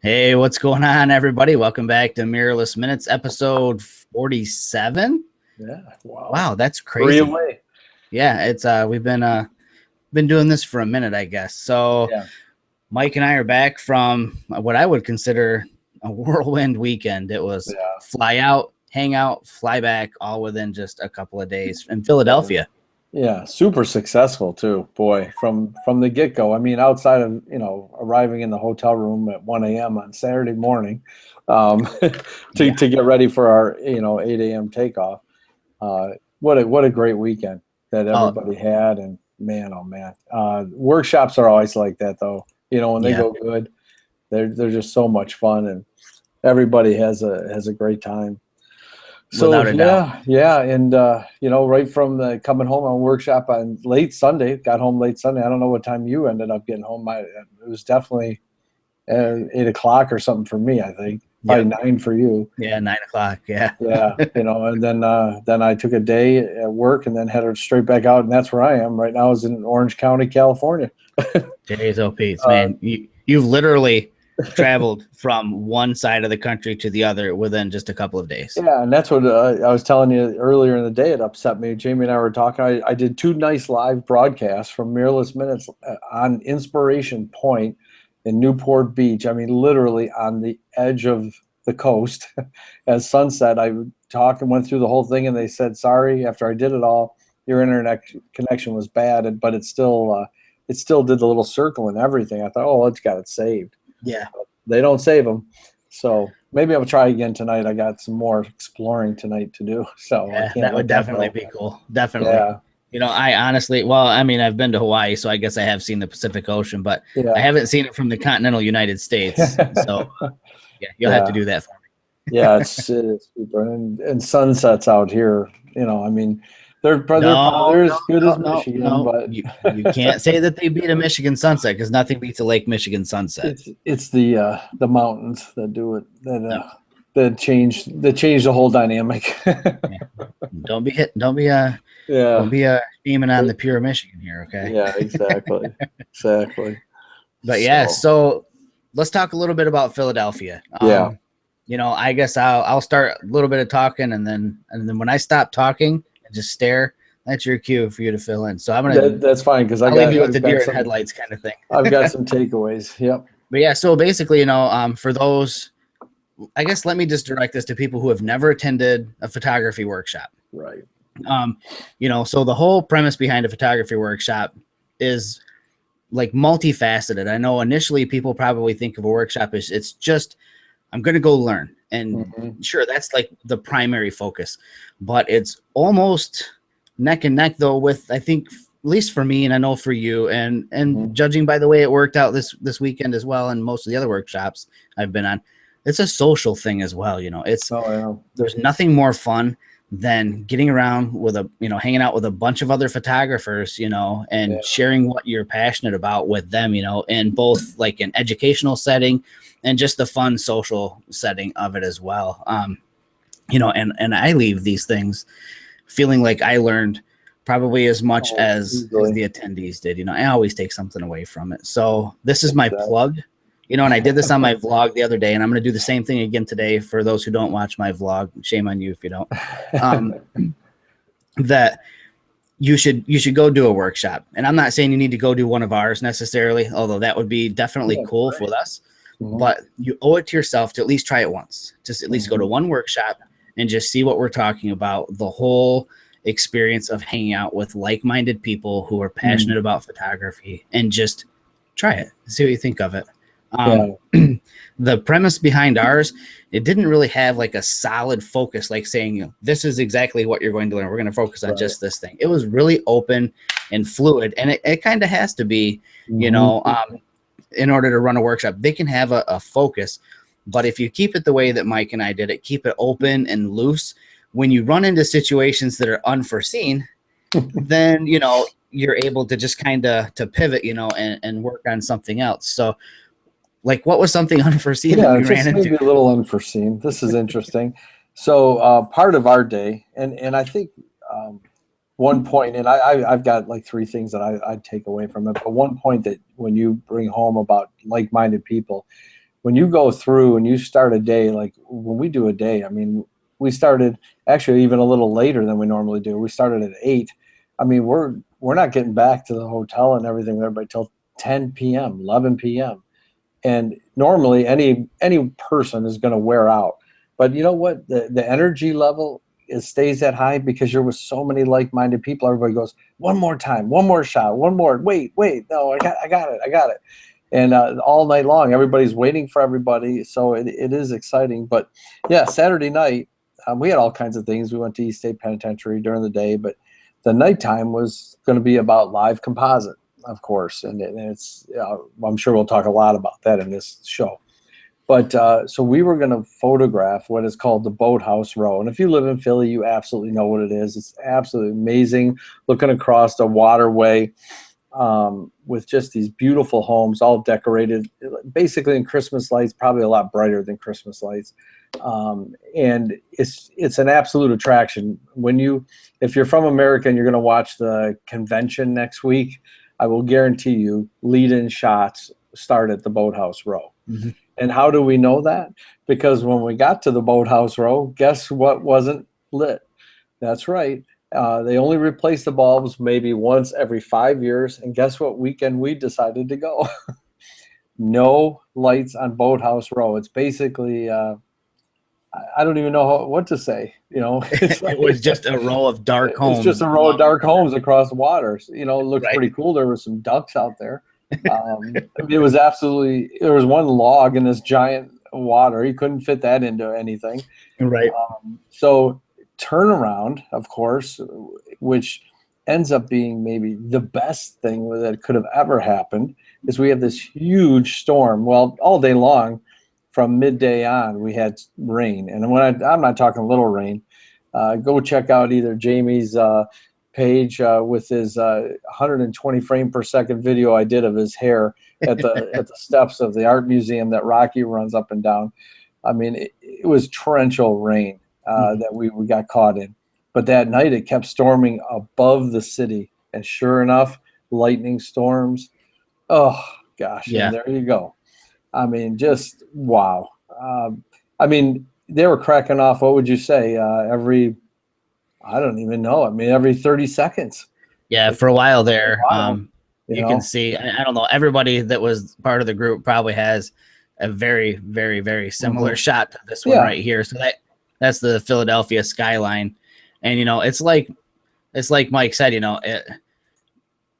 Hey, what's going on, everybody? Welcome back to Mirrorless Minutes, episode 47. Yeah. Wow. Wow, that's Three crazy. away. Yeah, it's we've been doing this for a minute, I guess. So Yeah. Mike and I are back from what I would consider a whirlwind weekend. It was Yeah. fly out, hang out, fly back, all within just a couple of days in Yeah. Philadelphia. Yeah. Super successful too, boy, from the get-go. I mean, outside of, arriving in the hotel room at 1 a.m. on Saturday morning, to Yeah, get ready for our, 8 a.m. takeoff. Uh, what a great weekend that oh everybody had. And man, oh man. Workshops are always like that though. When they yeah, go good, they're just so much fun, and everybody has a great time. So without a doubt. yeah, and right from the coming home on workshop on late Sunday, got home late Sunday. I don't know what time you ended up getting home. It was definitely 8 o'clock or something for me. I think probably Yep. 9 for you. Yeah, 9 o'clock. Yeah. Yeah, and then I took a day at work and then headed straight back out, and that's where I am right now. Is in Orange County, California. J's O P's, Uh, man. You've literally traveled from one side of the country to the other within just a couple of days. Yeah, and that's what I was telling you earlier in the day. It upset me. Jamie and I were talking. I did two nice live broadcasts from Mirrorless Minutes on Inspiration Point in Newport Beach. I mean, literally on the edge of the coast. As sunset, I talked and went through the whole thing, and they said, "Sorry, after I did it all, your internet connection was bad, but it still did the little circle and everything." I thought, "Oh, it's got it saved." Yeah. They don't save them. So maybe I'll try again tonight. I got some more exploring tonight to do. So I Yeah, can't that would let that definitely go. be cool. Definitely. Yeah. I honestly, well, I mean, I've been to Hawaii, so I guess I have seen the Pacific Ocean, but I Yeah. haven't seen it from the continental United States. So, yeah, you'll have to Yeah. do that for me. Yeah. It's super. And sunsets out here, I mean, No, they're no, as good no, as no, Michigan, no. but You can't say that they beat a Michigan sunset because nothing beats a Lake Michigan sunset. it's the mountains that do it No, that change the whole dynamic. yeah. Don't be hit. Don't Yeah. be steaming on the pure Michigan here, okay? Yeah, exactly. Exactly. But yeah, So, so let's talk a little bit about Philadelphia. yeah. I guess I'll start a little bit of talking, and then when I stop talking and just stare, that's your cue for you to fill in. So That's fine because I'll leave you with the deer and headlights kind of thing. I've got some takeaways. Yep. But yeah, so basically, for those, I guess let me just direct this to people who have never attended a photography workshop. Right. So the whole premise behind a photography workshop is like multifaceted. I know initially people probably think of a workshop as it's just I'm going to go learn. And Mm-hmm. sure, that's like the primary focus, but it's almost neck and neck though with, I think, at least for me, and I know for you, and Mm-hmm. judging by the way it worked out this weekend as well, and most of the other workshops I've been on, it's a social thing as well. It's Oh yeah. there's nothing more fun than getting around with hanging out with a bunch of other photographers, and Yeah. sharing what you're passionate about with them, in both like an educational setting and just the fun social setting of it as well. And I leave these things feeling like I learned probably as much as the attendees did. I always take something away from it. So this is my plug. And I did this on my vlog the other day, and I'm going to do the same thing again today for those who don't watch my vlog. Shame on you if you don't. That you should go do a workshop. And I'm not saying you need to go do one of ours necessarily, although that would be definitely cool for us. Mm-hmm. But you owe it to yourself to at least try it once. Just at least go to one workshop and just see what we're talking about. The whole experience of hanging out with like-minded people who are passionate about photography, and just try it. See what you think of it. The premise behind ours, it didn't really have like a solid focus, like saying, this is exactly what you're going to learn. We're going to focus on just this thing. It was really open and fluid, and it kind of has to be, in order to run a workshop. They can have a focus, but if you keep it the way that Mike and I did it, keep it open and loose, when you run into situations that are unforeseen, then, you're able to just kind of to pivot, and work on something else. So, like, what was something unforeseen that we ran into? Maybe a little unforeseen. This is interesting. So part of our day, and I think one point, and I've got like three things that I take away from it. But one point that when you bring home about like-minded people, when you go through and you start a day, like when we do a day, I mean, we started actually even a little later than we normally do. We started at 8. I mean, we're not getting back to the hotel and everything with everybody till 10 p.m., 11 p.m. And normally any person is going to wear out. But you know what? The energy level stays that high because you're with so many like-minded people. Everybody goes, one more time, one more shot, one more. Wait, no, I got it. And all night long, everybody's waiting for everybody. So it is exciting. But yeah, Saturday night, we had all kinds of things. We went to East State Penitentiary during the day, but the nighttime was going to be about live composite, of course. And it's, I'm sure we'll talk a lot about that in this show. But so we were going to photograph what is called the Boathouse Row. And if you live in Philly, you absolutely know what it is. It's absolutely amazing looking across the waterway with just these beautiful homes all decorated basically in Christmas lights, probably a lot brighter than Christmas lights. And it's an absolute attraction. If you're from America and you're going to watch the convention next week, I will guarantee you lead-in shots start at the Boathouse Row. Mm-hmm. And how do we know that? Because when we got to the Boathouse Row, guess what wasn't lit? That's right. They only replace the bulbs maybe once every 5 years. And guess what weekend we decided to go? No lights on Boathouse Row. It's basically, I don't even know what to say. It's like, it was just a row of dark homes. It's just a row of dark homes across the water. It looked pretty cool. There were some ducks out there. It was absolutely, there was one log in this giant water. You couldn't fit that into anything. Right. So turnaround, of course, which ends up being maybe the best thing that could have ever happened, is we have this huge storm. Well, all day long from midday on, we had rain. And when I'm not talking little rain, go check out either Jamie's page with his 120 frame per second video I did of his hair at the steps of the art museum that Rocky runs up and down. I mean, it was torrential rain that we got caught in. But that night it kept storming above the city, and sure enough, lightning storms. Oh gosh, yeah. And there you go. I mean, just wow. I mean, they were cracking off. What would you say? I don't even know. I mean, every 30 seconds. Yeah, for a while there, you can see, I don't know, everybody that was part of the group probably has a very, very, very similar shot to this one right here. So that's the Philadelphia skyline. And, it's like Mike said,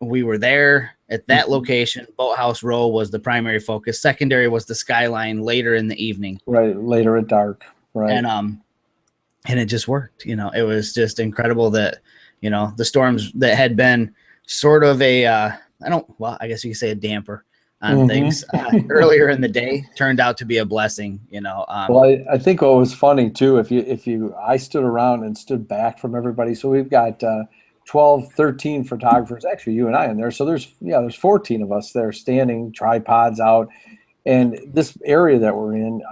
we were there at that location. Boathouse Row was the primary focus. Secondary was the skyline later in the evening. Right, later at dark. Right. And it just worked. It was just incredible that, the storms that had been sort of I guess you could say a damper on things earlier in the day turned out to be a blessing, Well, I think what was funny too, I stood around and stood back from everybody. So we've got 12, 13 photographers, actually you and I in there. So there's 14 of us there standing, tripods out. And this area that we're in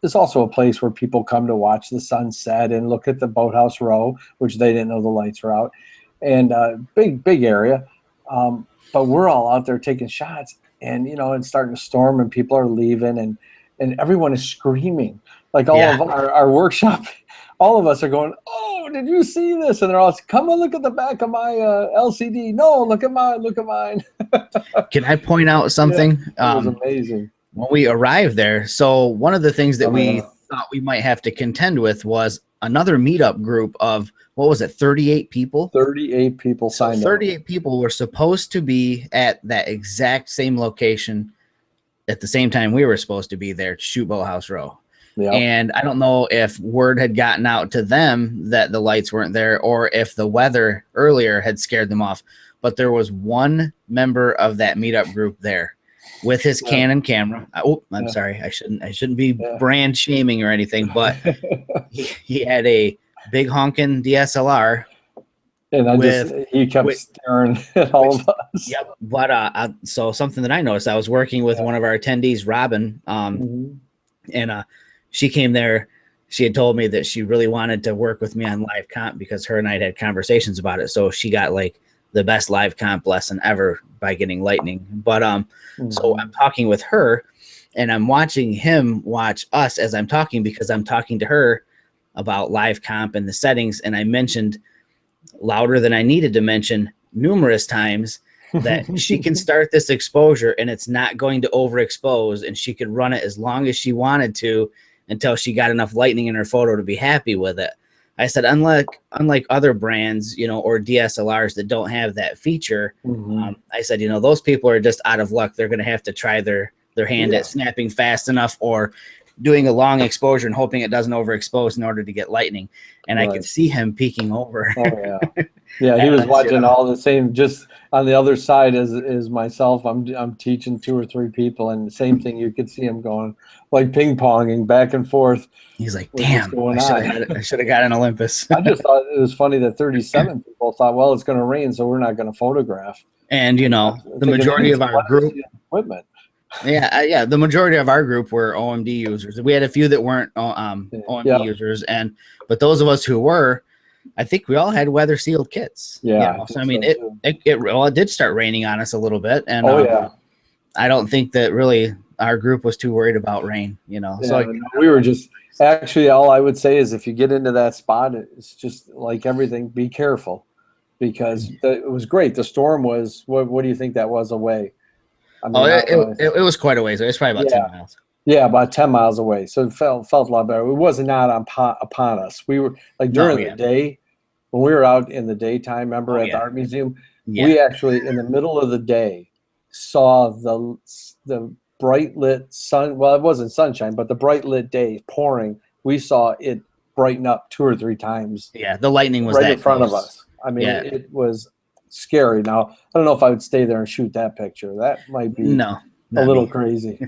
is also a place where people come to watch the sunset and look at the Boathouse Row, which they didn't know the lights were out. And big area. But we're all out there taking shots, and it's starting to storm, and people are leaving, and everyone is screaming. Like all of our workshop, all of us are going, "Oh, did you see this?" And they're all, "Come and look at the back of my LCD." "No, look at mine." Can I point out something? It was amazing. When we arrived there, so one of the things that we thought we might have to contend with was another meetup group of, 38 people? 38 people signed up. 38 people were supposed to be at that exact same location at the same time we were supposed to be there to shoot Boathouse Row. Yep. And I don't know if word had gotten out to them that the lights weren't there, or if the weather earlier had scared them off. But there was one member of that meetup group there with his Canon camera. I'm sorry. I shouldn't be brand shaming or anything, but he had a big honking DSLR. And he kept staring at all of us. Yep. But so something that I noticed, I was working with one of our attendees, Robin, and she came there. She had told me that she really wanted to work with me on live comp because her and I had conversations about it. So she got like the best live comp lesson ever by getting lightning. But so I'm talking with her, and I'm watching him watch us as I'm talking, because I'm talking to her about live comp and the settings. And I mentioned louder than I needed to mention numerous times that she can start this exposure and it's not going to overexpose, and she could run it as long as she wanted to until she got enough lightning in her photo to be happy with it. I said, unlike other brands, or DSLRs that don't have that feature, I said, those people are just out of luck. They're going to have to try their hand at snapping fast enough or doing a long exposure and hoping it doesn't overexpose in order to get lightning. And I could see him peeking over. Oh yeah. Yeah, he was watching all the same, just on the other side as myself. I'm teaching 2 or 3 people, and the same thing. You could see him going like ping ponging back and forth. He's like, "Damn, I should have got an Olympus." I just thought it was funny that 37 people thought, "Well, it's going to rain, so we're not going to photograph." And the majority of our group equipment. Yeah, the majority of our group were OMD users. We had a few that weren't OMD users, but those of us who were, I think we all had weather sealed kits. Yeah. So I mean, it did start raining on us a little bit, and I don't think that really our group was too worried about rain. So we were just actually, all I would say is if you get into that spot, it's just like everything. Be careful, because it was great. The storm was what do you think that was away? I mean, it was quite a ways. It was probably about 10 miles. Yeah, about 10 miles away. So it felt a lot better. It was not upon us. We were like during the day, when we were out in the daytime, remember at the art museum, we actually in the middle of the day saw the bright lit sun. Well, it wasn't sunshine, but the bright lit day pouring. We saw it brighten up 2 or 3 times. Yeah, the lightning was right in front of us. I mean, it was scary. Now, I don't know if I would stay there and shoot that picture. That might be a little crazy.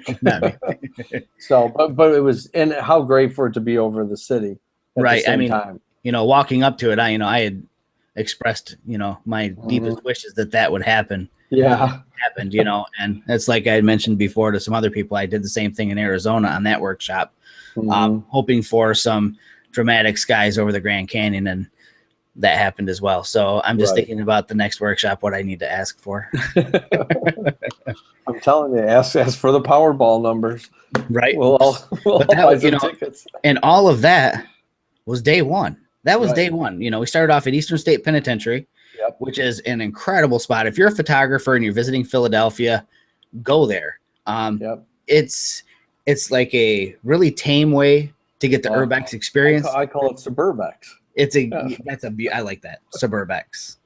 So, but it was, and how great for it to be over the city at the same time. Walking up to it, I had expressed, my deepest wishes that would happen. Yeah. It happened, and it's like I had mentioned before to some other people. I did the same thing in Arizona on that workshop, hoping for some dramatic skies over the Grand Canyon, and that happened as well. So I'm just thinking about the next workshop, what I need to ask for. I'm telling you, ask for the Powerball numbers. Right. We'll buy some tickets. And all of that was day one. That was day one. We started off at Eastern State Penitentiary, which is an incredible spot. If you're a photographer and you're visiting Philadelphia, go there. It's like a really tame way to get the Urbex experience. I call it Suburbex. I like that. Suburbex.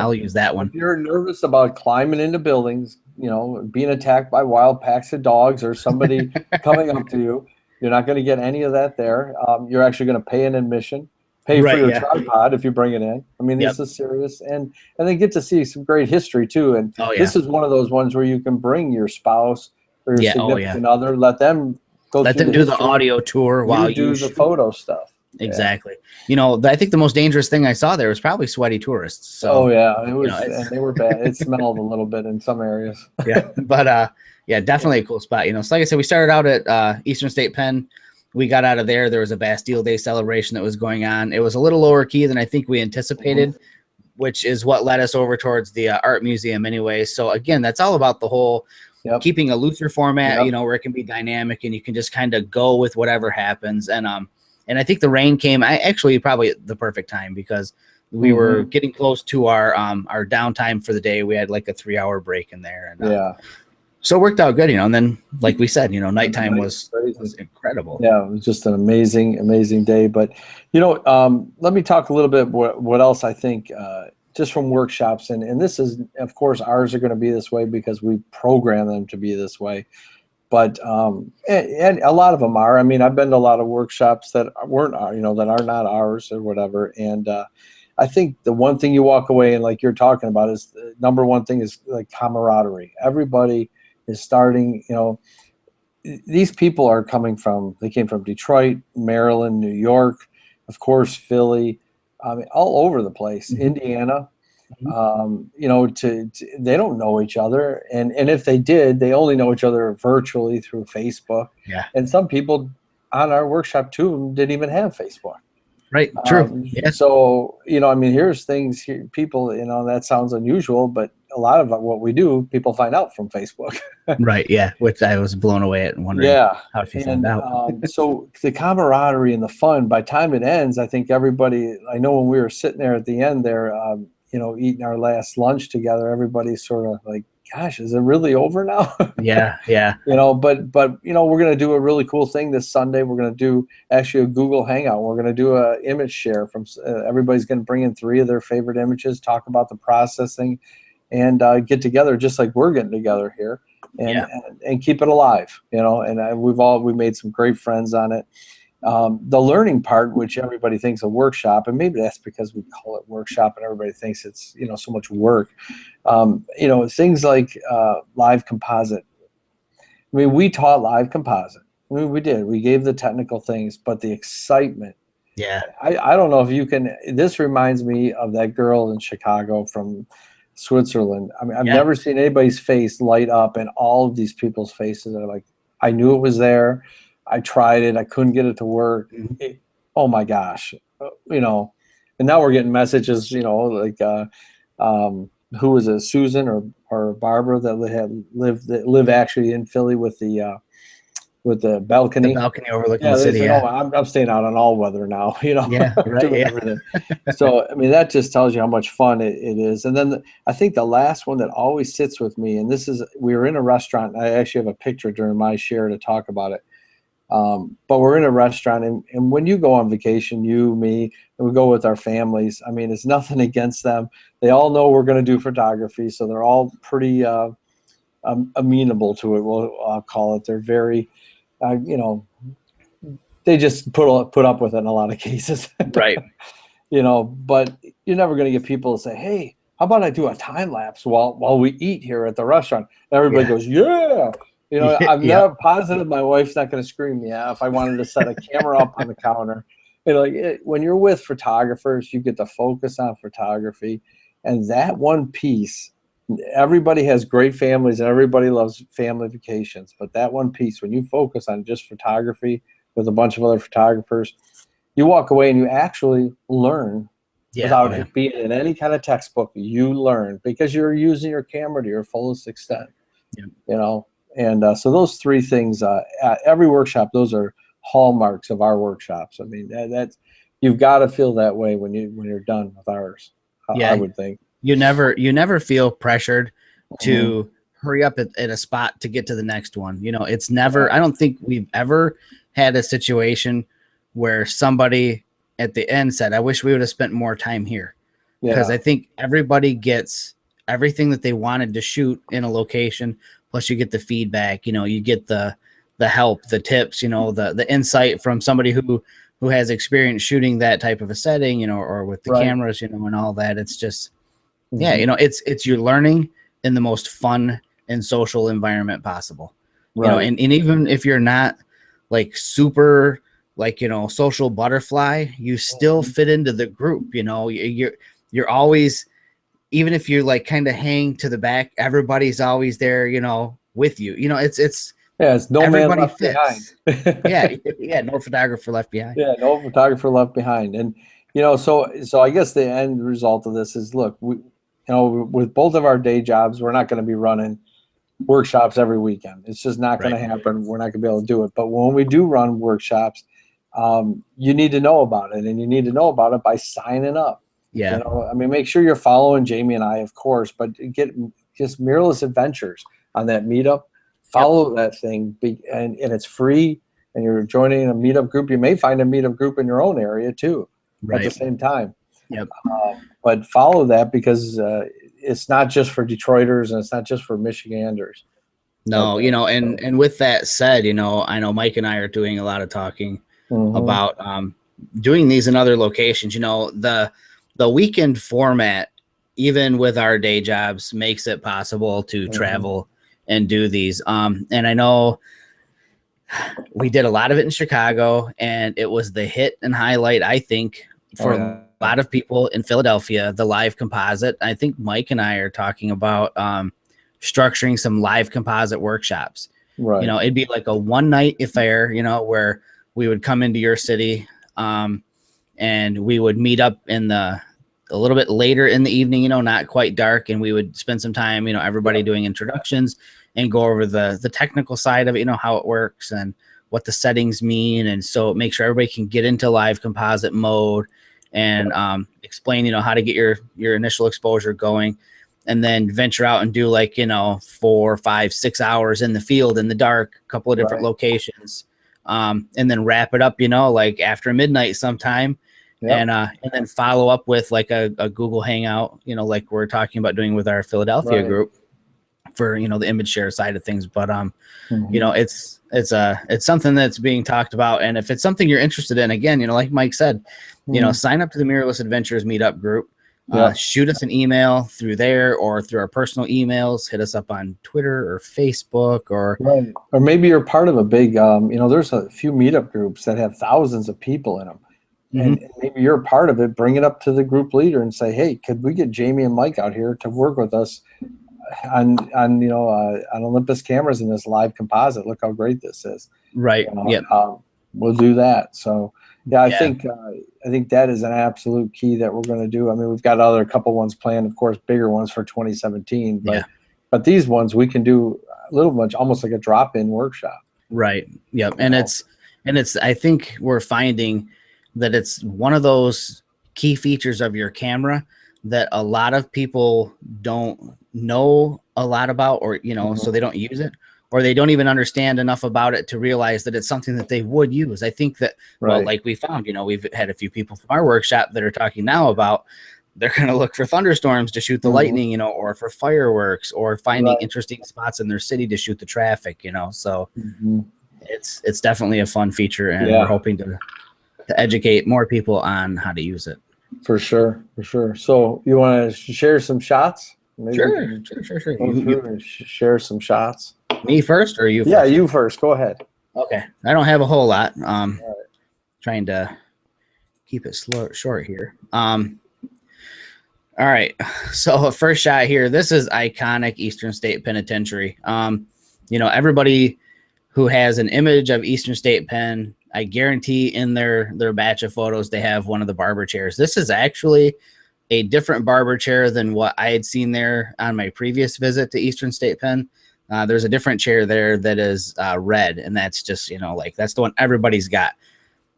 I'll use that one. If you're nervous about climbing into buildings, being attacked by wild packs of dogs or somebody coming up to you, you're not going to get any of that there. You're actually going to pay an admission, pay for your tripod if you bring it in. I mean, this is serious, and then get to see some great history too. And this is one of those ones where you can bring your spouse or your significant other, let them do the audio tour while you do the photo stuff. Exactly. I think the most dangerous thing I saw there was probably sweaty tourists. So, it was, and they were bad. It smelled a little bit in some areas. But definitely a cool spot. So like I said, we started out at Eastern State Penn. We got out of there. There was a Bastille Day celebration that was going on. It was a little lower key than I think we anticipated, which is what led us over towards the art museum anyway. So again, that's all about the whole keeping a looser format, where it can be dynamic and you can just kind of go with whatever happens. And I think the rain came actually probably at the perfect time, because we were getting close to our downtime for the day. We had like a 3-hour break in there. And, so it worked out good, and then like we said, nighttime was incredible. Yeah, it was just an amazing day. But, let me talk a little bit what else I think just from workshops. And this is, of course, ours are going to be this way because we program them to be this way. But and a lot of them are. I mean, I've been to a lot of workshops that weren't, that are not ours or whatever. And I think the one thing you walk away and like you're talking about is the number one thing is like camaraderie. Everybody is starting. These people are they came from Detroit, Maryland, New York, of course, Philly, all over the place, Indiana. They don't know each other, and if they did, they only know each other virtually through Facebook. And some people on our workshop too didn't even have Facebook. True. So here's things here, people, that sounds unusual, but a lot of what we do, people find out from Facebook. Right. Yeah. Which I was blown away at and wondering Yeah. how she And found out. so the camaraderie and the fun, by the time it ends, I think everybody, I know when we were sitting there at the end there, eating our last lunch together, everybody's sort of like, gosh, is it really over now? Yeah. Yeah. But we're going to do a really cool thing this Sunday. We're going to do actually a Google Hangout. We're going to do a image share from everybody's going to bring in 3 of their favorite images, talk about the processing, and get together just like we're getting together here, and keep it alive. And we made some great friends on it. The learning part, which everybody thinks a workshop, and maybe that's because we call it workshop and everybody thinks it's so much work. Things like live composite. I mean, we taught live composite. I mean, we did. We gave the technical things, but the excitement. Yeah. I don't know if you can. This reminds me of that girl in Chicago from Switzerland. I mean, I've never seen anybody's face light up, and all of these people's faces are like, I knew it was there. I tried it. I couldn't get it to work. Oh my gosh. And now we're getting messages, like, who was it, Susan or Barbara that live actually in Philly with the balcony. The balcony overlooking the city. Said, I'm staying out on all weather now, Yeah, right. doing everything. So, I mean, that just tells you how much fun it is. And then I think the last one that always sits with me, and we were in a restaurant. I actually have a picture during my share to talk about it. But we're in a restaurant, and when you go on vacation, you, me, and we go with our families, I mean, it's nothing against them. They all know we're going to do photography, so they're all pretty amenable to it. I'll call it. They're very, they just put up with it in a lot of cases. Right. But you're never going to get people to say, hey, how about I do a time lapse while we eat here at the restaurant? Everybody goes, yeah. I'm not positive my wife's not going to scream me out if I wanted to set a camera up on the counter. When you're with photographers, you get to focus on photography, and that one piece. Everybody has great families, and everybody loves family vacations. But that one piece, when you focus on just photography with a bunch of other photographers, you walk away and you actually learn without it being in any kind of textbook. You learn because you're using your camera to your fullest extent. And so those 3 things, at every workshop, those are hallmarks of our workshops. I mean, that's you've got to feel that way when you're done with ours. I would think you never feel pressured to hurry up at a spot to get to the next one. It's never. I don't think we've ever had a situation where somebody at the end said, "I wish we would have spent more time here," because I think everybody gets everything that they wanted to shoot in a location. Plus you get the feedback, you get the help, the tips, the insight from somebody who has experience shooting that type of a setting, or with the cameras, and all that. It's just, it's you're learning in the most fun and social environment possible. And even if you're not like super, social butterfly, you still fit into the group. You're always, even if you're like kind of hang to the back, everybody's always there, with you. It's no man left behind. No photographer left behind. Yeah, no photographer left behind. And so I guess the end result of this is, look, we, with both of our day jobs, we're not going to be running workshops every weekend. It's just not going to happen. We're not going to be able to do it. But when we do run workshops, you need to know about it, and you need to know about it by signing up. Yeah. Make sure you're following Jamie and I, of course, but get just Mirrorless Adventures on that meetup. Follow that thing, and it's free, and you're joining a meetup group. You may find a meetup group in your own area too at the same time. Yep. But follow that because it's not just for Detroiters and it's not just for Michiganders. No, and with that said, I know Mike and I are doing a lot of talking about doing these in other locations. The weekend format, even with our day jobs, makes it possible to travel and do these. And I know we did a lot of it in Chicago, and it was the hit and highlight, I think, for a lot of people in Philadelphia, the live composite. I think Mike and I are talking about structuring some live composite workshops. Right. It'd be like a one-night affair, where we would come into your city and we would meet up in the a little bit later in the evening, not quite dark, and we would spend some time, everybody doing introductions and go over the technical side of it, how it works and what the settings mean. And so make sure everybody can get into live composite mode and explain, how to get your initial exposure going, and then venture out and do 4, 5, 6 hours in the field in the dark, a couple of different locations, and then wrap it up, after midnight sometime. Yep. And then follow up with a Google Hangout, like we're talking about doing with our Philadelphia group for, the image share side of things. But, it's something that's being talked about. And if it's something you're interested in, again, like Mike said, sign up to the Mirrorless Adventures meetup group, shoot us an email through there or through our personal emails, hit us up on Twitter or Facebook or maybe you're part of a big, there's a few meetup groups that have thousands of people in them. And maybe you're a part of it. Bring it up to the group leader and say, hey, could we get Jamie and Mike out here to work with us on Olympus cameras in this live composite? Look how great this is. Right. We'll do that. So I think that is an absolute key that we're going to do. I mean, we've got a couple ones planned, of course, bigger ones for 2017, but these ones we can do a little much, almost like a drop-in workshop. Right. Yep. And it's, I think we're finding that it's one of those key features of your camera that a lot of people don't know a lot about, or, so they don't use it, or they don't even understand enough about it to realize that it's something that they would use. I think that, well, like we found, we've had a few people from our workshop that are talking now about they're going to look for thunderstorms to shoot the lightning, or for fireworks, or finding interesting spots in their city to shoot the traffic, so it's definitely a fun feature, and we're hoping to educate more people on how to use it. For sure. So you want to share some shots? Maybe Sure. You share some shots. Me first, or you first? Yeah, you first. Go ahead. Okay. I don't have a whole lot. Trying to keep it short here. All right. So first shot here. This is iconic Eastern State Penitentiary. Everybody who has an image of Eastern State Pen, I guarantee in their batch of photos, they have one of the barber chairs. This is actually a different barber chair than what I had seen there on my previous visit to Eastern State Pen. There's a different chair there that is red, and that's just, that's the one everybody's got.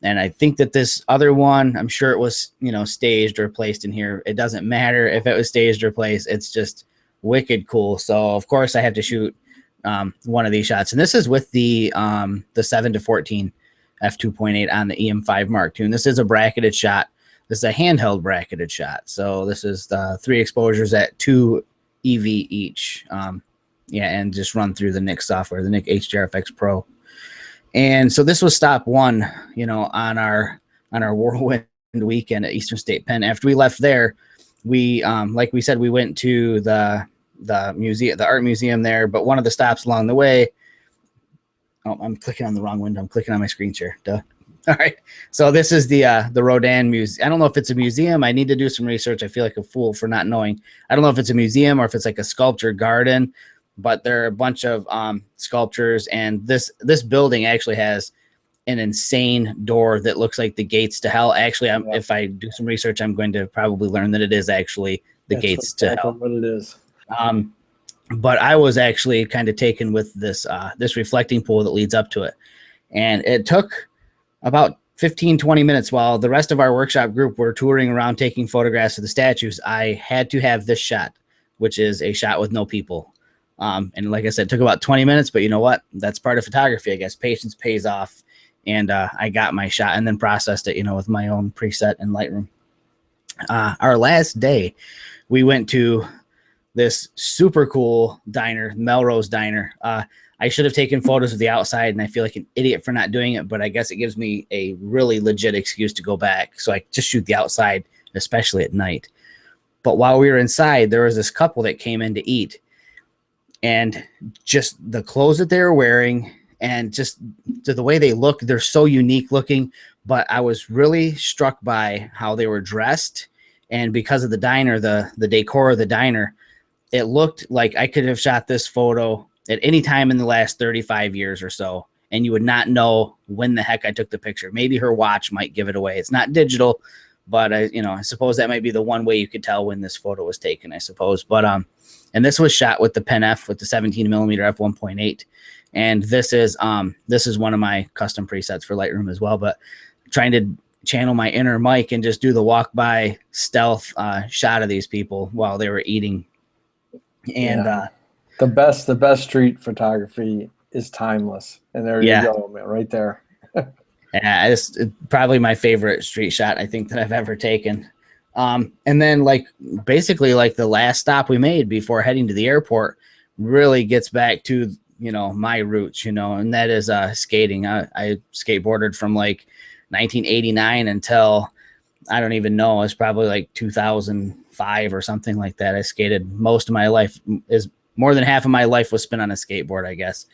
And I think that this other one, I'm sure it was, staged or placed in here. It doesn't matter if it was staged or placed. It's just wicked cool. So, of course, I have to shoot one of these shots. And this is with the 7-14 f2.8 on the EM5 Mark II. And this is a bracketed shot. This is a handheld bracketed shot. So this is the 3 exposures at 2 EV each. And just run through the Nik software, the Nik HDRFX Pro. And so this was stop 1, on our whirlwind weekend at Eastern State Pen. After we left there, we, like we said, we went to the museum, the art museum there. But one of the stops along the way, I'm clicking on the wrong window. I'm clicking on my screen share. Duh. All right. So this is the Rodin Museum. I don't know if it's a museum. I need to do some research. I feel like a fool for not knowing. I don't know if it's a museum or if it's like a sculpture garden, but there are a bunch of sculptures. And this building actually has an insane door that looks like the gates to hell. Actually, if I do some research, I'm going to probably learn that it is actually the gates to hell. What it is. But I was actually kind of taken with this reflecting pool that leads up to it. And it took about 15-20 minutes while the rest of our workshop group were touring around taking photographs of the statues. I had to have this shot, which is a shot with no people. And like I said, it took about 20 minutes, but you know what? That's part of photography, I guess. Patience pays off. And I got my shot and then processed it, with my own preset in Lightroom. Our last day, we went to this super cool diner, Melrose Diner. I should have taken photos of the outside, and I feel like an idiot for not doing it, but I guess it gives me a really legit excuse to go back. So I just shoot the outside, especially at night. But while we were inside, there was this couple that came in to eat. And just the clothes that they were wearing and just the way they look, they're so unique looking. But I was really struck by how they were dressed. And because of the diner, the decor of the diner, it looked like I could have shot this photo at any time in the last 35 years or so, and you would not know when the heck I took the picture. Maybe her watch might give it away. It's not digital, but I suppose that might be the one way you could tell when this photo was taken, I suppose. But and this was shot with the Pen F with the 17 millimeter f1.8, and this is one of my custom presets for Lightroom as well. But trying to channel my inner Mike and just do the walk by stealth shot of these people while they were eating. And the best street photography is timeless, and there you go, man, right there. Yeah, it's probably my favorite street shot I think that I've ever taken. And then basically the last stop we made before heading to the airport really gets back to, my roots, and that is skating. I skateboarded from 1989 until I don't even know. It's probably 2005 or something like that. I skated most of my life. Is more than half of my life was spent on a skateboard, I guess.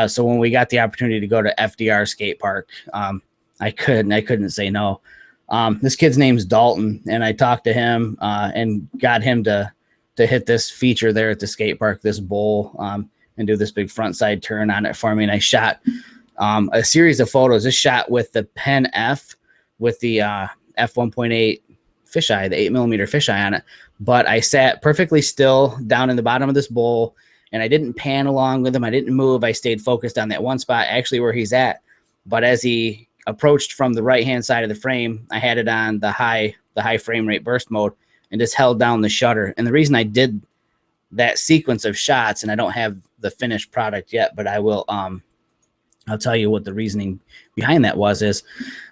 So when we got the opportunity to go to FDR skate park, I couldn't say no. This kid's name's Dalton, and I talked to him and got him to hit this feature there at the skate park, this bowl, and do this big front side turn on it for me. And I shot a series of photos. This shot with the Pen F with the f1.8 fisheye, the 8 millimeter fisheye on it. But I sat perfectly still down in the bottom of this bowl, and I didn't pan along with him. I didn't move. I stayed focused on that one spot, actually where he's at. But as he approached from the right-hand side of the frame, I had it on the high frame rate burst mode and just held down the shutter. And the reason I did that sequence of shots, and I don't have the finished product yet, but I will, I'll tell you what the reasoning behind that was, is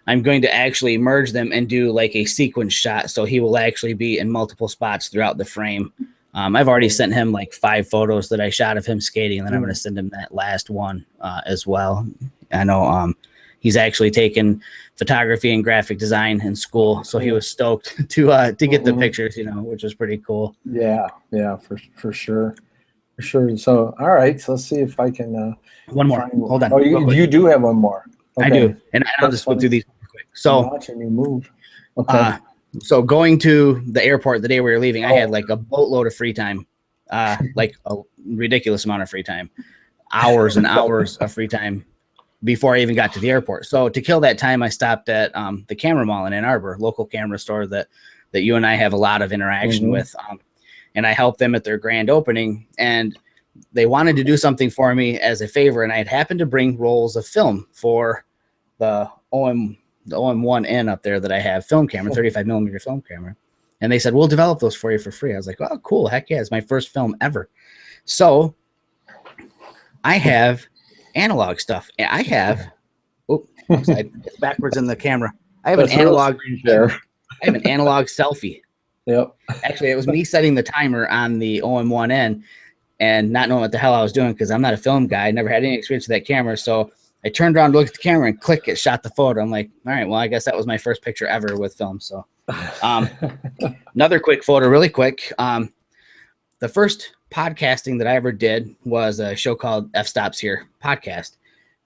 I'm going to actually merge them and do a sequence shot. So he will actually be in multiple spots throughout the frame. I've already sent him 5 photos that I shot of him skating, and then I'm going to send him that last one as well. I know he's actually taken photography and graphic design in school, so he was stoked to get the pictures, which was pretty cool. Yeah, for sure. So, all right, so let's see if I can. One more. Hold on. Oh, you do have one more. Okay. I do, and I'll just flip through these real quick. So, watching you move. Okay. So going to the airport the day we were leaving, I had a boatload of free time, a ridiculous amount of free time, hours and hours of free time before I even got to the airport. So to kill that time, I stopped at the Camera Mall in Ann Arbor, local camera store that you and I have a lot of interaction with. And I helped them at their grand opening, and they wanted to do something for me as a favor. And I had happened to bring rolls of film for the OM1N up there that I have, film camera, 35 millimeter film camera. And they said, we'll develop those for you for free. I was like, oh, cool. Heck yeah. It's my first film ever. So I have analog stuff. I have, it's backwards in the camera. I have an analog selfie. Yep. Actually, it was me setting the timer on the OM1N and not knowing what the hell I was doing, because I'm not a film guy. I never had any experience with that camera. So I turned around to look at the camera and click it, shot the photo. I'm like, all right, well, I guess that was my first picture ever with film. So another quick photo, really quick. The first podcasting that I ever did was a show called F Stops Here podcast.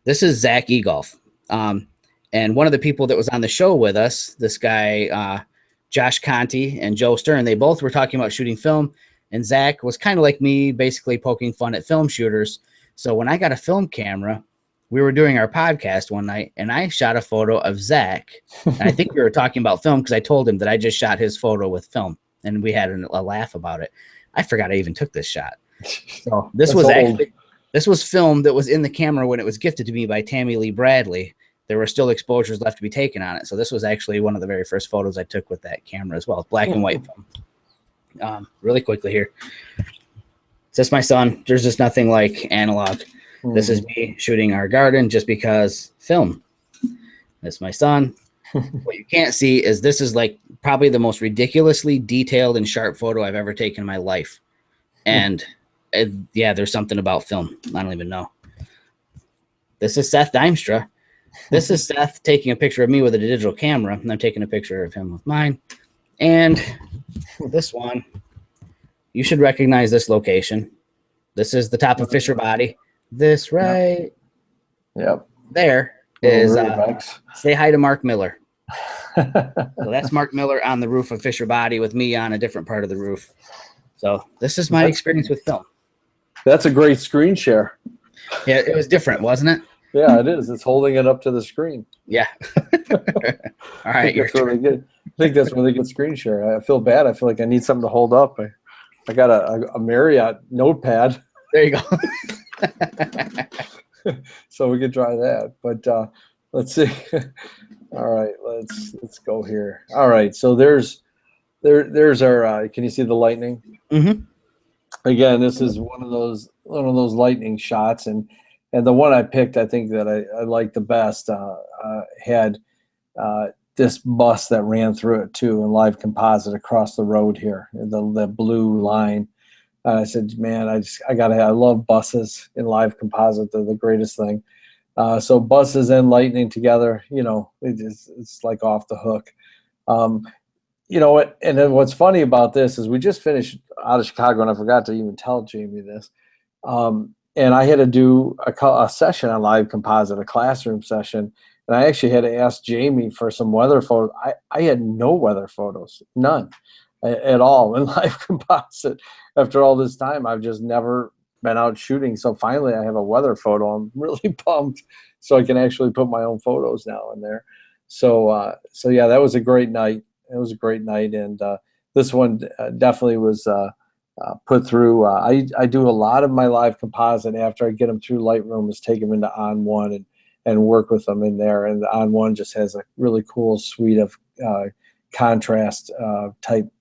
This is Zach Egolf. And one of the people that was on the show with us, this guy, Josh Conti and Joe Stern, they both were talking about shooting film. And Zach was kind of like me, basically poking fun at film shooters. So when I got a film camera, we were doing our podcast one night, and I shot a photo of Zach. And I think we were talking about film because I told him that I just shot his photo with film, and we had a laugh about it. I forgot I even took this shot. So this was film that was in the camera when it was gifted to me by Tammy Lee Bradley. There were still exposures left to be taken on it. So this was actually one of the very first photos I took with that camera as well. It's black and white film. Really quickly here. It's just my son. There's just nothing like analog. This is me shooting our garden just because film. That's my son. What you can't see is this is probably the most ridiculously detailed and sharp photo I've ever taken in my life. And yeah, there's something about film. I don't even know. This is Seth Dimstra. This is Seth taking a picture of me with a digital camera, and I'm taking a picture of him with mine. And this one, you should recognize this location. This is the top of Fisher Body. This right there is say hi to Mark Miller. So that's Mark Miller on the roof of Fisher Body with me on a different part of the roof. So this is my experience with film. That's a great screen share. Yeah, it was different, wasn't it? Yeah, it is. It's holding it up to the screen. Yeah. All right. That's really good. think that's really good screen share. I feel bad. I feel like I need something to hold up. I got a Marriott notepad. There you go. So we could try that. But let's see. All right, let's go here. All right, so there's our. Can you see the lightning? Mm-hmm. Again, this is one of those lightning shots, and the one I picked, I think that I liked the best, had this bus that ran through it too, in live composite across the road here, the blue line. I said, man, I love buses in live composite. They're the greatest thing. So buses and lightning together, it's like off the hook. You know what? And then what's funny about this is we just finished out of Chicago, and I forgot to even tell Jamie this. And I had to do a session on live composite, a classroom session, and I actually had to ask Jamie for some weather photos. I had no weather photos, none at all in live composite. After all this time, I've just never been out shooting. So finally, I have a weather photo. I'm really pumped, so I can actually put my own photos now in there. So yeah, that was a great night. It was a great night, and this one definitely was put through. I do a lot of my live composite after I get them through Lightroom, is take them into On1 and work with them in there. And the On1 just has a really cool suite of contrast type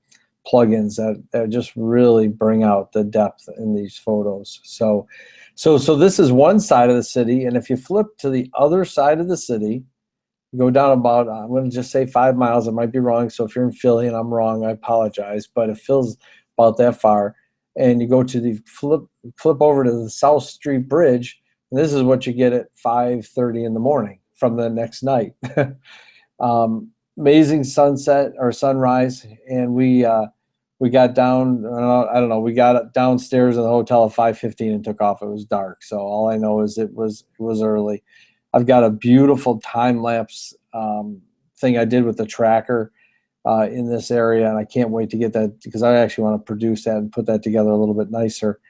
plugins that just really bring out the depth in these photos. So this is one side of the city, and if you flip to the other side of the city, go down about, I'm going to just say 5 miles. It might be wrong. So if you're in Philly and I'm wrong, I apologize. But it feels about that far. And you go to the flip over to the South Street Bridge. And this is what you get at 5:30 in the morning from the next night. Amazing sunset or sunrise. And we got down, I don't know, we got downstairs in the hotel at 5:15 and took off. It was dark. So all I know is it was early. I've got a beautiful time-lapse thing I did with the tracker in this area, and I can't wait to get that, because I actually want to produce that and put that together a little bit nicer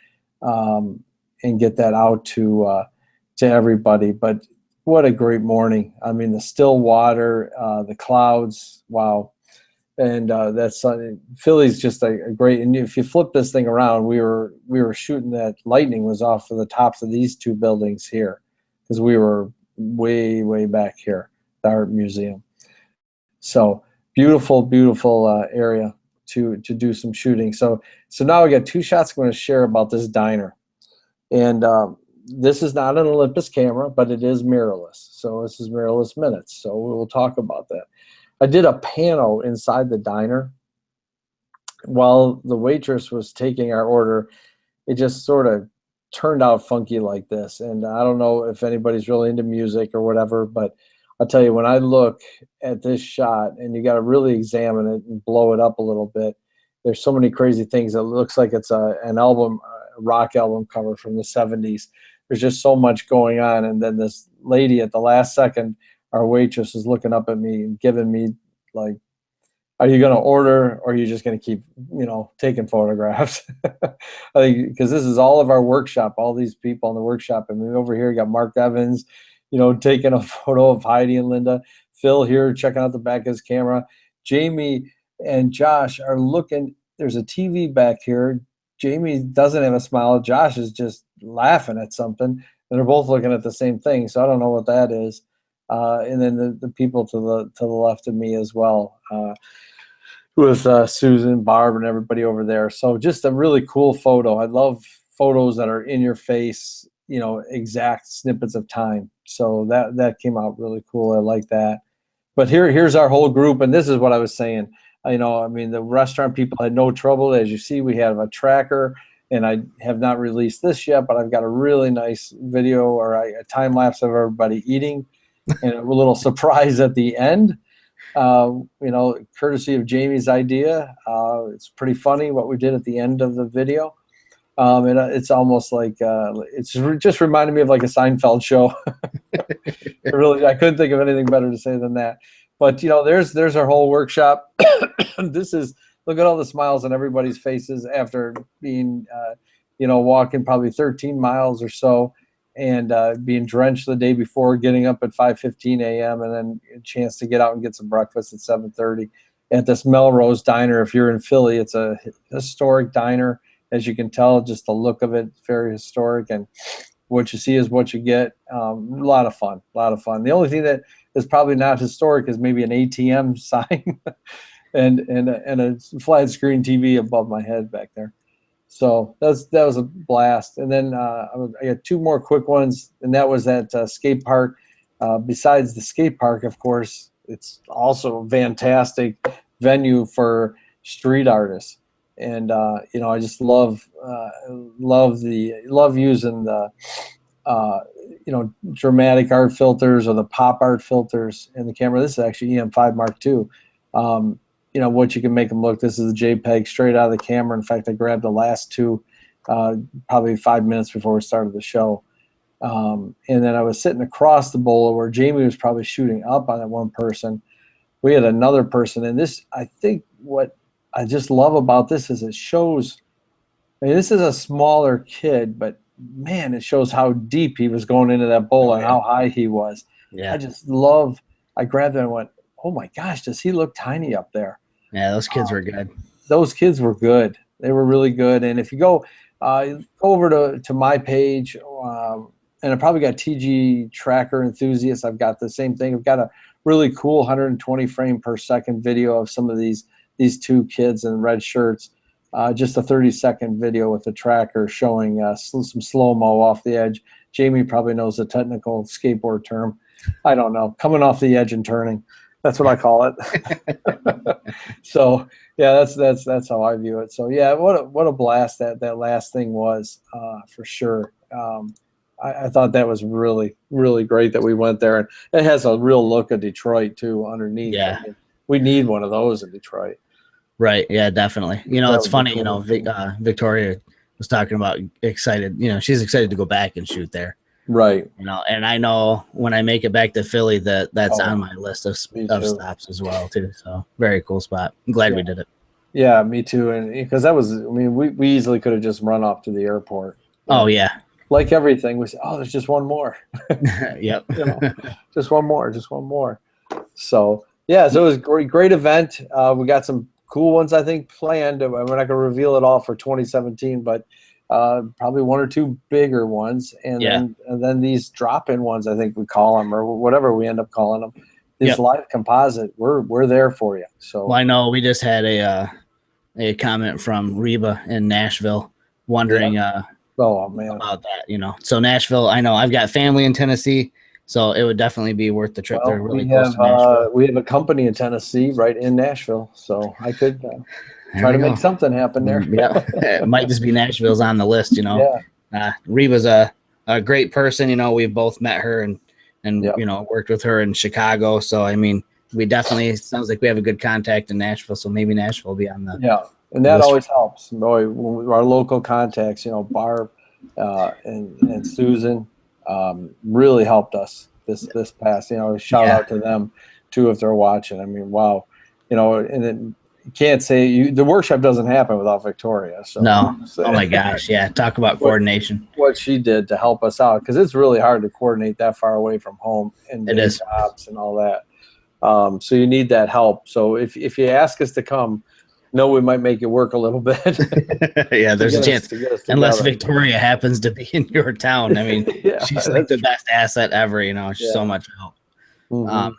and get that out to everybody. But what a great morning. I mean, the still water, the clouds, wow. And that's Philly's just a great, and if you flip this thing around, we were shooting that lightning was off of the tops of these two buildings here, because we were way back here, the art museum. So beautiful area to do some shooting. So now we got two shots I'm going to share about this diner. And this is not an Olympus camera, but it is mirrorless. So this is mirrorless minutes. So we will talk about that. I did a pano inside the diner while the waitress was taking our order. It just sort of turned out funky like this. And I don't know if anybody's really into music or whatever, but I'll tell you, when I look at this shot, and you got to really examine it and blow it up a little bit, there's so many crazy things. It looks like it's an album, a rock album cover from the 70s. There's just so much going on. And then this lady at the last second, our waitress, is looking up at me and giving me like, are you going to order, or are you just going to keep, taking photographs? I think because this is all of our workshop, all these people in the workshop. I mean, over here you got Mark Evans, taking a photo of Heidi and Linda. Phil here checking out the back of his camera. Jamie and Josh are looking. There's a TV back here. Jamie doesn't have a smile. Josh is just laughing at something, and they're both looking at the same thing. So I don't know what that is. And then the people to the left of me as well. With Susan, Barb, and everybody over there. So just a really cool photo. I love photos that are in your face, exact snippets of time. So that came out really cool. I like that. But here's our whole group, and this is what I was saying. The restaurant people had no trouble. As you see, we have a tracker, and I have not released this yet, but I've got a really nice video or a time lapse of everybody eating, and a little surprise at the end. Courtesy of Jamie's idea. It's pretty funny what we did at the end of the video. And it's almost like it's just reminded me of like a Seinfeld show. Really, I couldn't think of anything better to say than that. But there's our whole workshop. Look at all the smiles on everybody's faces after being walking probably 13 miles or so, and being drenched the day before, getting up at 5:15 a.m. and then a chance to get out and get some breakfast at 7:30. at this Melrose Diner. If you're in Philly, it's a historic diner. As you can tell, just the look of it, very historic, and what you see is what you get. A lot of fun, a lot of fun. The only thing that is probably not historic is maybe an ATM sign and a flat screen TV above my head back there. So that was a blast. And then I got two more quick ones, and that was at skate park. Besides the skate park, of course, it's also a fantastic venue for street artists. And I just love using the dramatic art filters or the pop art filters in the camera. This is actually EM5 Mark II. What you can make them look. This is a JPEG straight out of the camera. In fact, I grabbed the last two probably 5 minutes before we started the show. And then I was sitting across the bowl where Jamie was probably shooting up on that one person. We had another person, and this, I think what I just love about this is it shows, this is a smaller kid, but man, it shows how deep he was going into that bowl and how high he was. Yeah. I grabbed it and went, oh my gosh, does he look tiny up there? Yeah, those kids were good. Those kids were good. They were really good. And if you go over to my page, and I probably got TG Tracker Enthusiasts, I've got the same thing. I've got a really cool 120 frame per second video of some of these two kids in red shirts. Just a 30-second video with the tracker showing some slow-mo off the edge. Jamie probably knows the technical skateboard term. I don't know. Coming off the edge and turning. That's what I call it. So yeah, that's how I view it. So yeah, what a blast that last thing was, for sure. I thought that was really, really great that we went there, and it has a real look of Detroit too underneath. Yeah, I mean, we need one of those in Detroit. Right. Yeah, definitely. It's funny. Cool. Victoria was talking about excited. She's excited to go back and shoot there. Right. And I know when I make it back to Philly, that's on my list of stops as well too. So very cool spot. I'm glad we did it. Yeah, me too. And because we easily could have just run off to the airport. Oh yeah. Like everything, we said, there's just one more. Yep. Just one more. So yeah, so it was a great event. We got some cool ones, I think, planned. We're not going to reveal it all for 2017, but probably one or two bigger ones, and then these drop-in ones, I think we call them, or whatever we end up calling them. These live composite, we're there for you. So I know we just had a comment from Reba in Nashville wondering about that. So Nashville, I know I've got family in Tennessee, so it would definitely be worth the trip. They're really close to Nashville. We have a company in Tennessee, right in Nashville, so I could try to make something happen there. Yeah, it might just be Nashville's on the list. Reba's a great person. We've both met her and worked with her in Chicago. So I mean, we definitely, sounds like we have a good contact in Nashville. So maybe Nashville will be on the and that always helps. Boy, our local contacts, Barb and Susan, really helped us this past. Shout out to them too if they're watching. I mean, wow, and then. You can't say the workshop doesn't happen without Victoria. So no. Oh my gosh. Yeah. Talk about coordination. What she did to help us out. Cause it's really hard to coordinate that far away from home and jobs and all that. So you need that help. So if you ask us to come, we might make it work a little bit. Yeah. There's a chance unless Victoria happens to be in your town. I mean, she's like the best asset ever, she's so much help. Mm-hmm.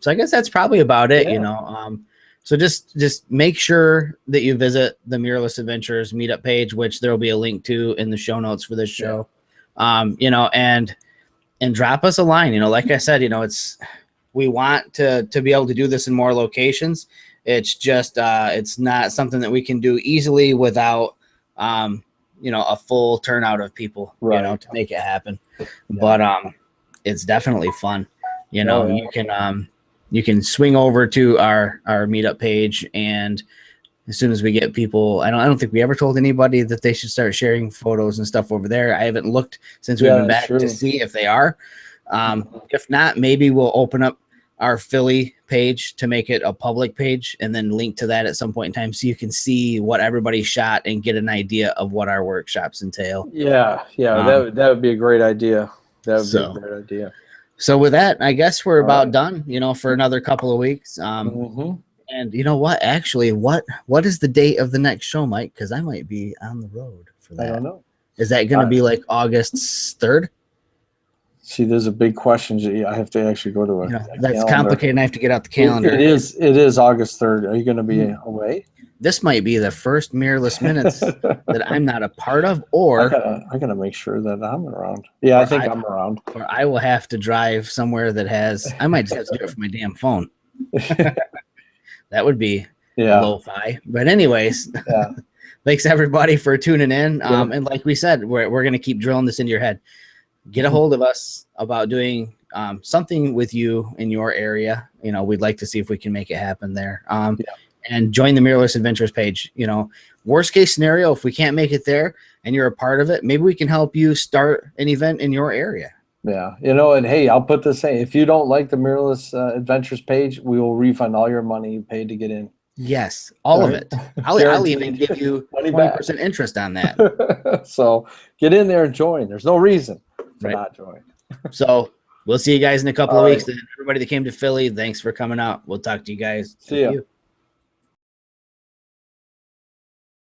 So I guess that's probably about it, So just make sure that you visit the Mirrorless Adventures meetup page, which there will be a link to in the show notes for this show. And drop us a line. Like I said, we want to be able to do this in more locations. It's just it's not something that we can do easily without a full turnout of people, to make it happen. Yeah. But it's definitely fun. You can swing over to our meetup page, and as soon as we get people, I don't think we ever told anybody that they should start sharing photos and stuff over there. I haven't looked since we've been back to see if they are. If not, maybe we'll open up our Philly page to make it a public page and then link to that at some point in time so you can see what everybody shot and get an idea of what our workshops entail. Yeah. That would be a great idea. That would be a great idea. So with that, I guess we're about done, for another couple of weeks. And you know what? Actually, what is the date of the next show, Mike? Because I might be on the road for that. I don't know. Is that going to be like August 3rd? See, there's a big question. I have to actually go to That's calendar. complicated. I have to get out the calendar. It is August 3rd. Are you going to be away? This might be the first Mirrorless Minutes that I'm not a part of, or I gotta make sure that I'm around. Yeah, I think I'm around. Or I will have to drive somewhere that has. I might just have to do it from my damn phone. That would be lo-fi. But anyways, thanks everybody for tuning in. And like we said, we're gonna keep drilling this into your head. Get a hold of us about doing something with you in your area. We'd like to see if we can make it happen there. And join the Mirrorless Adventures page. Worst case scenario, if we can't make it there and you're a part of it, maybe we can help you start an event in your area. Yeah, and hey, I'll put this in. If you don't like the Mirrorless Adventures page, we will refund all your money you paid to get in. Yes, all of it. I'll even give you 20% interest on that. So get in there and join. There's no reason to not join. So we'll see you guys in a couple of weeks. And everybody that came to Philly, thanks for coming out. We'll talk to you guys. See ya.